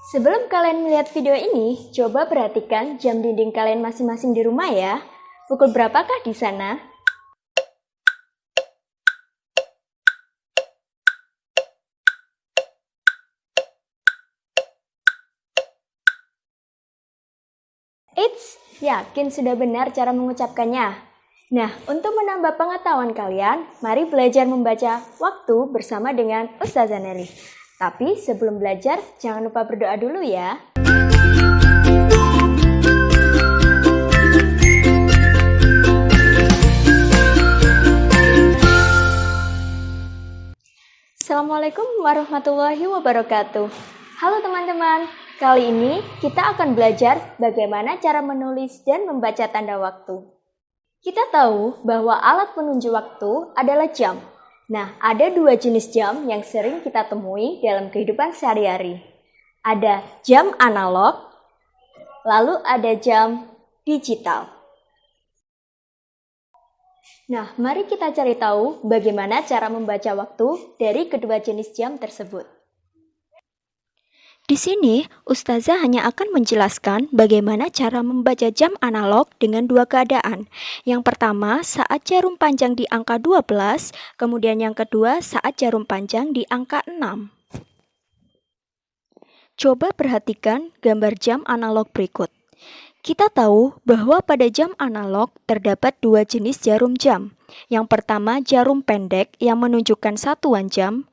Sebelum kalian melihat video ini, coba perhatikan jam dinding kalian masing-masing di rumah ya. Pukul berapakah di sana? Eits, yakin sudah benar cara mengucapkannya? Nah, untuk menambah pengetahuan kalian, mari belajar membaca waktu bersama dengan Ustazah Nelly. Tapi sebelum belajar, jangan lupa berdoa dulu ya. Assalamualaikum warahmatullahi wabarakatuh. Halo teman-teman, kali ini kita akan belajar bagaimana cara menulis dan membaca tanda waktu. Kita tahu bahwa alat penunjuk waktu adalah jam. Nah, ada dua jenis jam yang sering kita temui dalam kehidupan sehari-hari. Ada jam analog, lalu ada jam digital. Nah, mari kita cari tahu bagaimana cara membaca waktu dari kedua jenis jam tersebut. Di sini, Ustazah hanya akan menjelaskan bagaimana cara membaca jam analog dengan dua keadaan. Yang pertama, saat jarum panjang di angka 12, kemudian yang kedua saat jarum panjang di angka 6. Coba perhatikan gambar jam analog berikut. Kita tahu bahwa pada jam analog terdapat dua jenis jarum jam. Yang pertama jarum pendek yang menunjukkan satuan jam,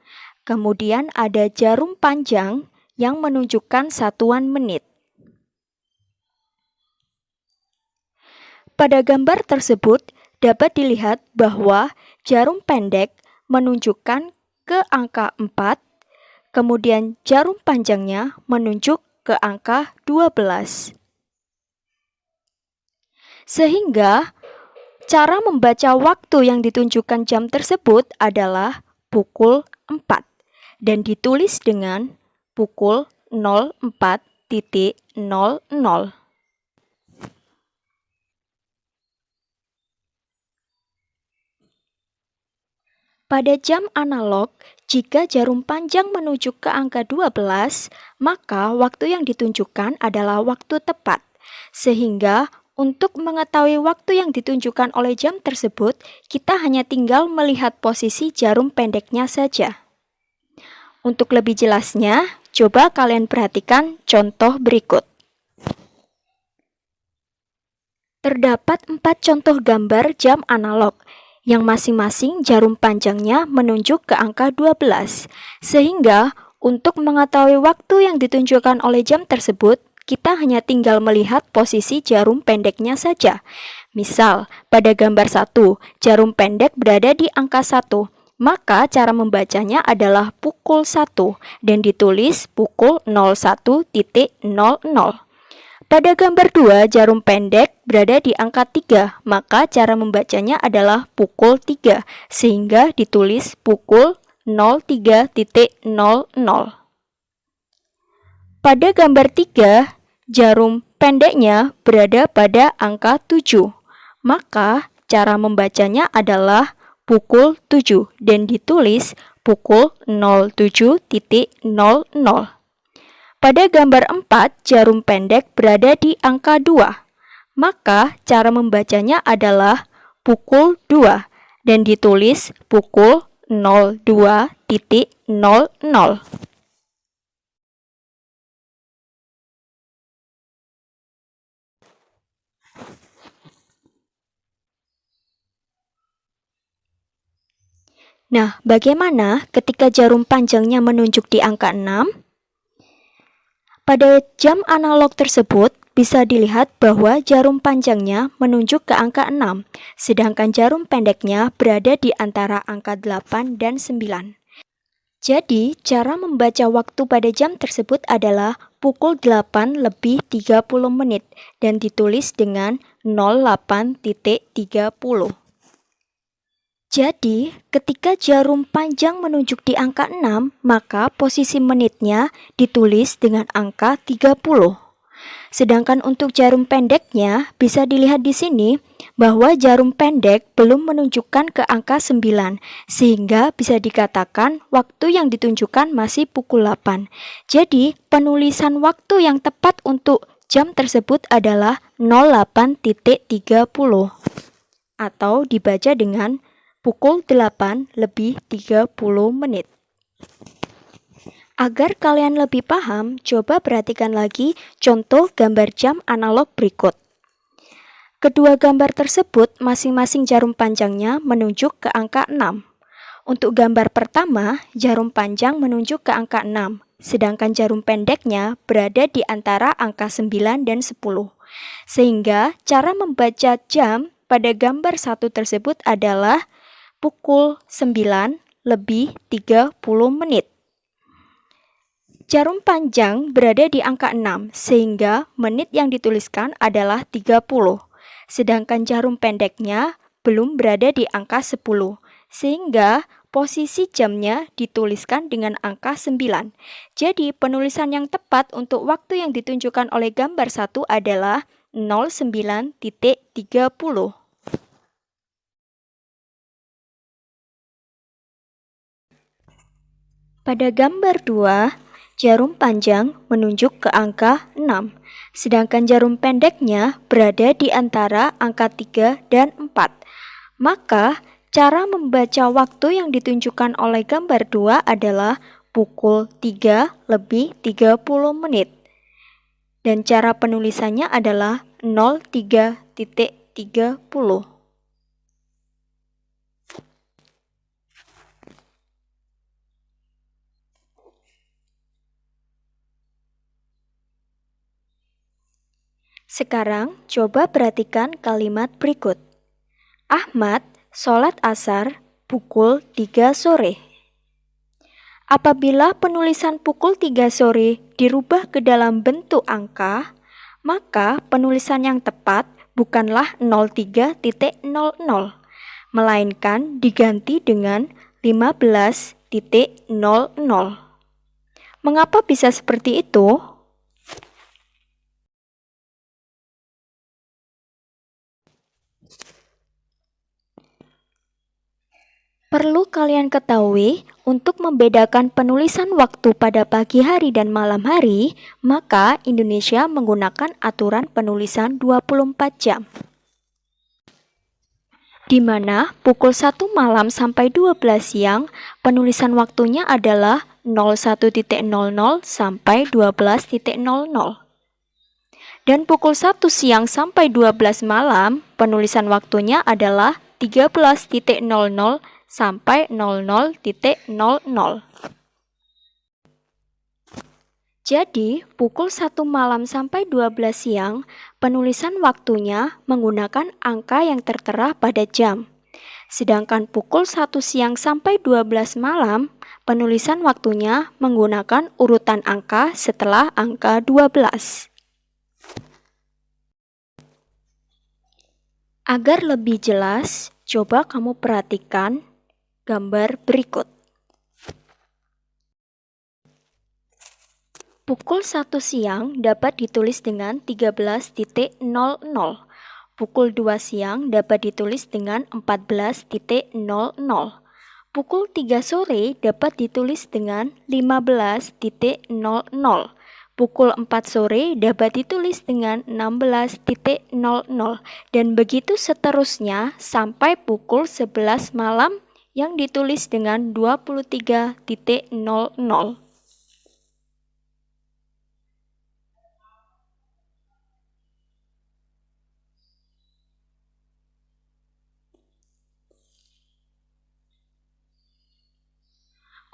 kemudian ada jarum panjang yang menunjukkan satuan menit. Pada gambar tersebut dapat dilihat bahwa jarum pendek menunjukkan ke angka 4, kemudian jarum panjangnya menunjuk ke angka 12. Sehingga cara membaca waktu yang ditunjukkan jam tersebut adalah pukul 4 dan ditulis dengan pukul 04.00. Pada jam analog, jika jarum panjang menunjuk ke angka 12, maka waktu yang ditunjukkan adalah waktu tepat. Sehingga untuk mengetahui waktu yang ditunjukkan oleh jam tersebut, kita hanya tinggal melihat posisi jarum pendeknya saja. Untuk lebih jelasnya, coba kalian perhatikan contoh berikut. Terdapat 4 contoh gambar jam analog, yang masing-masing jarum panjangnya menunjuk ke angka 12. Sehingga, untuk mengetahui waktu yang ditunjukkan oleh jam tersebut, kita hanya tinggal melihat posisi jarum pendeknya saja. Misal, pada gambar 1, jarum pendek berada di angka 1. Maka cara membacanya adalah pukul 1 dan ditulis pukul 01.00. Pada gambar 2, jarum pendek berada di angka 3, maka cara membacanya adalah pukul 3 sehingga ditulis pukul 03.00. Pada gambar 3, jarum pendeknya berada pada angka 7, maka cara membacanya adalah pukul 7 dan ditulis pukul 07.00. Pada gambar 4, jarum pendek berada di angka 2, maka cara membacanya adalah pukul 2 dan ditulis pukul 02.00. Nah, bagaimana ketika jarum panjangnya menunjuk di angka 6? Pada jam analog tersebut bisa dilihat bahwa jarum panjangnya menunjuk ke angka 6, sedangkan jarum pendeknya berada di antara angka 8 dan 9. Jadi, cara membaca waktu pada jam tersebut adalah pukul 8 lebih 30 menit dan ditulis dengan 08.30. Jadi, ketika jarum panjang menunjuk di angka 6, maka posisi menitnya ditulis dengan angka 30. Sedangkan untuk jarum pendeknya bisa dilihat di sini bahwa jarum pendek belum menunjukkan ke angka 9, sehingga bisa dikatakan waktu yang ditunjukkan masih pukul 8. Jadi, penulisan waktu yang tepat untuk jam tersebut adalah 08.30 atau dibaca dengan pukul 8 lebih 30 menit. Agar kalian lebih paham, coba perhatikan lagi contoh gambar jam analog berikut. Kedua gambar tersebut masing-masing jarum panjangnya menunjuk ke angka 6. Untuk gambar pertama, jarum panjang menunjuk ke angka 6, sedangkan jarum pendeknya berada di antara angka 9 dan 10. Sehingga cara membaca jam pada gambar satu tersebut adalah pukul 9 lebih 30 menit. Jarum panjang berada di angka 6, sehingga menit yang dituliskan adalah 30. Sedangkan jarum pendeknya belum berada di angka 10, sehingga posisi jamnya dituliskan dengan angka 9. Jadi, penulisan yang tepat untuk waktu yang ditunjukkan oleh gambar 1 adalah 09.30. Pada gambar 2, jarum panjang menunjuk ke angka 6, sedangkan jarum pendeknya berada di antara angka 3 dan 4. Maka, cara membaca waktu yang ditunjukkan oleh gambar 2 adalah pukul 3 lebih 30 menit. Dan cara penulisannya adalah 03.30. Sekarang, coba perhatikan kalimat berikut. Ahmad sholat asar pukul 3 sore. Apabila penulisan pukul 3 sore dirubah ke dalam bentuk angka, maka penulisan yang tepat bukanlah 03.00, melainkan diganti dengan 15.00. Mengapa bisa seperti itu? Perlu kalian ketahui, untuk membedakan penulisan waktu pada pagi hari dan malam hari, maka Indonesia menggunakan aturan penulisan 24 jam. Di mana pukul 1 malam sampai 12 siang, penulisan waktunya adalah 01.00 sampai 12.00. Dan pukul 1 siang sampai 12 malam, penulisan waktunya adalah 13.00 sampai 00.00. Jadi, pukul 1 malam sampai 12 siang, penulisan waktunya menggunakan angka yang tertera pada jam. Sedangkan pukul 1 siang sampai 12 malam, penulisan waktunya menggunakan urutan angka setelah angka 12. Agar lebih jelas, coba kamu perhatikan gambar berikut. Pukul 1 siang dapat ditulis dengan 13.00. Pukul 2 siang dapat ditulis dengan 14.00. Pukul 3 sore dapat ditulis dengan 15.00. Pukul 4 sore dapat ditulis dengan 16.00. Dan begitu seterusnya sampai pukul 11 malam yang ditulis dengan 23.00.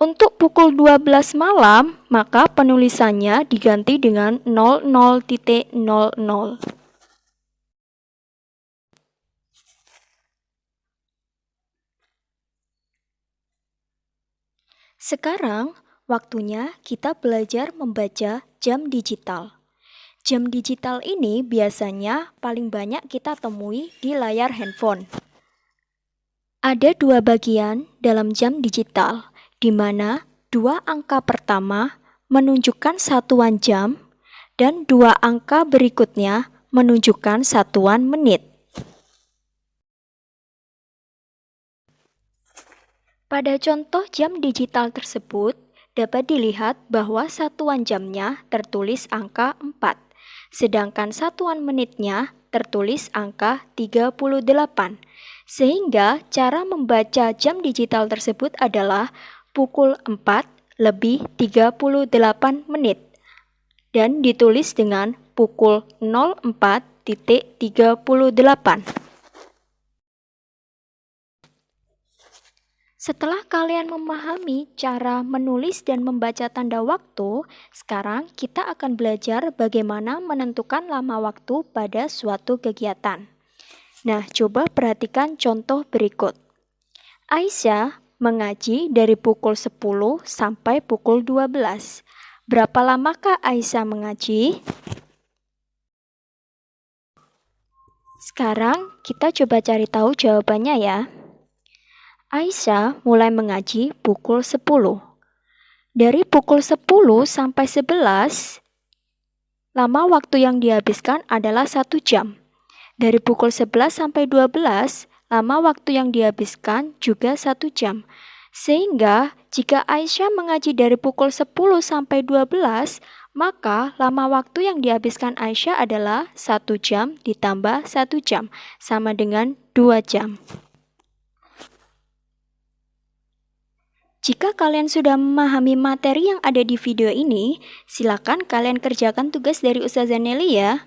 Untuk pukul 12 malam, maka penulisannya diganti dengan 00.00. Sekarang, waktunya kita belajar membaca jam digital. Jam digital ini biasanya paling banyak kita temui di layar handphone. Ada dua bagian dalam jam digital, di mana dua angka pertama menunjukkan satuan jam dan dua angka berikutnya menunjukkan satuan menit. Pada contoh jam digital tersebut, dapat dilihat bahwa satuan jamnya tertulis angka 4, sedangkan satuan menitnya tertulis angka 38. Sehingga cara membaca jam digital tersebut adalah pukul 4 lebih 38 menit dan ditulis dengan pukul 04.38. Setelah kalian memahami cara menulis dan membaca tanda waktu, sekarang kita akan belajar bagaimana menentukan lama waktu pada suatu kegiatan. Nah, coba perhatikan contoh berikut. Aisyah mengaji dari pukul 10 sampai pukul 12. Berapa lamakah Aisyah mengaji? Sekarang kita coba cari tahu jawabannya ya. Aisyah mulai mengaji pukul 10. Dari pukul 10 sampai 11, lama waktu yang dihabiskan adalah 1 jam. Dari pukul 11 sampai 12, lama waktu yang dihabiskan juga 1 jam. Sehingga, jika Aisyah mengaji dari pukul 10 sampai 12, maka lama waktu yang dihabiskan Aisyah adalah 1 jam ditambah 1 jam, sama dengan 2 jam. Jika kalian sudah memahami materi yang ada di video ini, silakan kalian kerjakan tugas dari Ustazah Nelly ya.